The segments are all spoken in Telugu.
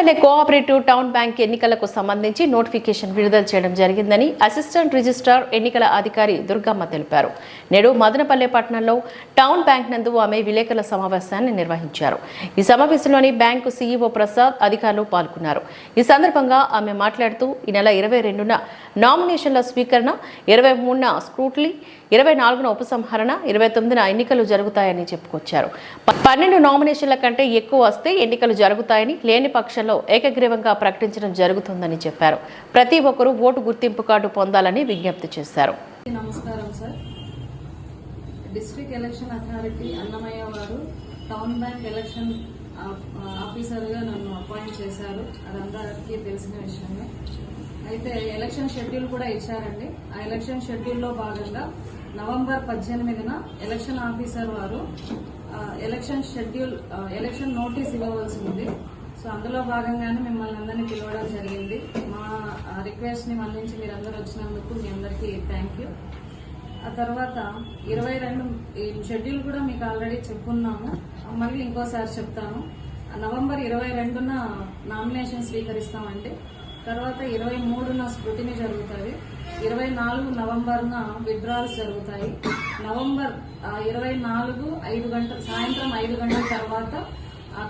మదనపల్లె కోఆపరేటివ్ టౌన్ బ్యాంక్ ఎన్నికలకు సంబంధించి నోటిఫికేషన్ విడుదల చేయడం జరిగిందని అసిస్టెంట్ రిజిస్ట్రార్ ఎన్నికల అధికారి దుర్గమ్మ తెలిపారు. నేడు మదనపల్లె పట్టణంలో టౌన్ బ్యాంక్ నందు ఆమె విలేకరుల సమావేశాన్ని నిర్వహించారు. ఈ సమావేశంలోని బ్యాంకు సీఈఓ ప్రసాద్ అధికారులు పాల్గొన్నారు. ఈ సందర్భంగా ఆమె మాట్లాడుతూ ఈ నెల 22న నామినేషన్ల స్వీకరణ, 23న స్క్రూటినీ, 24న ఉపసంహరణ, 29న ఎన్నికలు జరుగుతాయని చెప్పుకొచ్చారు. 12 నామినేషన్ల కంటే ఎక్కువ వస్తే ఎన్నికలు జరుగుతాయని, లేని పక్షంలో ఏకగ్రీవంగా ప్రకటించడం జరుగుతుందని చెప్పారు. ప్రతి ఒక్కరూ ఓటు గుర్తింపు కార్డు పొందాలని విజ్ఞప్తి చేశారు. నమస్కారం sir. District election authority Annamayya వారు టౌన్ బ్యాంక్ ఎలక్షన్ ఆఫీసర్గా నన్ను అపాయింట్ చేశారు. అదందరికీ తెలిసిన విషయమే. అయితే ఎలక్షన్ షెడ్యూల్ కూడా ఇచ్చారండి. ఆ ఎలక్షన్ షెడ్యూల్లో భాగంగా నవంబర్ 18న ఎలక్షన్ ఆఫీసర్ వారు ఎలక్షన్ నోటీస్ ఇవ్వవలసి ఉంది. సో అందులో భాగంగానే మిమ్మల్ని అందరినీ పిలవడం జరిగింది. మా రిక్వెస్ట్ ని మన్నించి మీరందరూ వచ్చినందుకు మీ అందరికీ థ్యాంక్ యూ. ఆ తర్వాత 22 ఈ షెడ్యూల్ కూడా మీకు ఆల్రెడీ చెప్పుకున్నాము, మళ్ళీ ఇంకోసారి చెప్తాను. నవంబర్ 22న నామినేషన్ స్వీకరిస్తామండి. తర్వాత 23న స్క్రూటినీ జరుగుతుంది. 24 నవంబర్న విత్డ్రాల్స్ జరుగుతాయి. నవంబర్ 24 సాయంత్రం 5 గంటల తర్వాత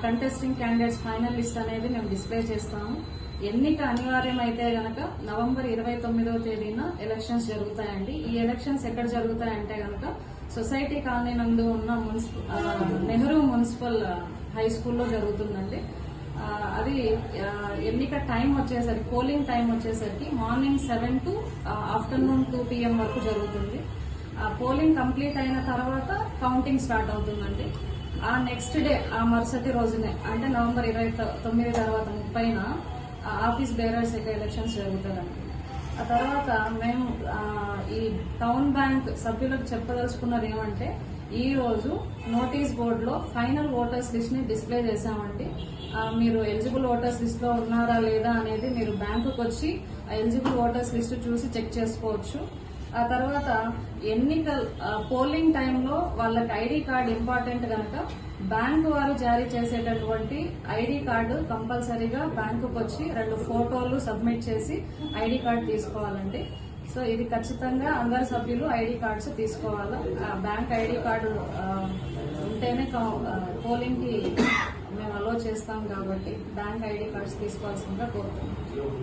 కంటెస్టింగ్ క్యాండిడేట్స్ ఫైనల్ లిస్ట్ అనేది మేము డిస్ప్లే చేస్తాము. ఎన్నిక అనివార్యమైతే గనక నవంబర్ 29వ తేదీన ఎలక్షన్స్ జరుగుతాయండి. ఈ ఎలక్షన్స్ ఎక్కడ జరుగుతాయంటే గనక సొసైటీ కాలనీ నందు ఉన్న నెహ్రూ మున్సిపల్ హై స్కూల్లో జరుగుతుందండి. అది ఎన్నిక టైం వచ్చేసరికి, పోలింగ్ టైం వచ్చేసరికి మార్నింగ్ 7 to ఆఫ్టర్నూన్ 2 PM వరకు జరుగుతుంది. పోలింగ్ కంప్లీట్ అయిన తర్వాత కౌంటింగ్ స్టార్ట్ అవుతుందండి. ఆ నెక్స్ట్ డే, ఆ మరుసటి రోజునే, అంటే నవంబర్ 29 తర్వాత 30న ఆఫీస్ బేరర్స్ యొక్క ఎలక్షన్స్ జరుగుతాయండి. ఆ తర్వాత మేము ఈ టౌన్ బ్యాంక్ సభ్యులకు చెప్పదలుచుకున్నది ఏమంటే, ఈ రోజు నోటీస్ బోర్డులో ఫైనల్ ఓటర్స్ లిస్ట్ ని డిస్ప్లే చేశామండి. మీరు ఎలిజిబుల్ ఓటర్స్ లిస్ట్ లో ఉన్నారా లేదా అనేది మీరు బ్యాంకుకి వచ్చి ఎలిజిబుల్ ఓటర్స్ లిస్ట్ చూసి చెక్ చేసుకోవచ్చు. ఆ తర్వాత పోలింగ్ టైంలో వాళ్ళకి ఐడి కార్డు ఇంపార్టెంట్ కనుక బ్యాంకు వారు జారీ చేసేటటువంటి ఐడి కార్డు కంపల్సరీగా బ్యాంకుకి వచ్చి 2 ఫోటోలు సబ్మిట్ చేసి ఐడి కార్డు తీసుకోవాలండి. సో ఇది ఖచ్చితంగా అందరు సభ్యులు ఐడి కార్డ్స్ తీసుకోవాలి. బ్యాంక్ ఐడి కార్డు ఉంటేనే పోలింగ్ కి మేము అలో చేస్తాం కాబట్టి బ్యాంక్ ఐడి కార్డ్స్ తీసుకోవాల్సిందిగా కోరుతున్నాం.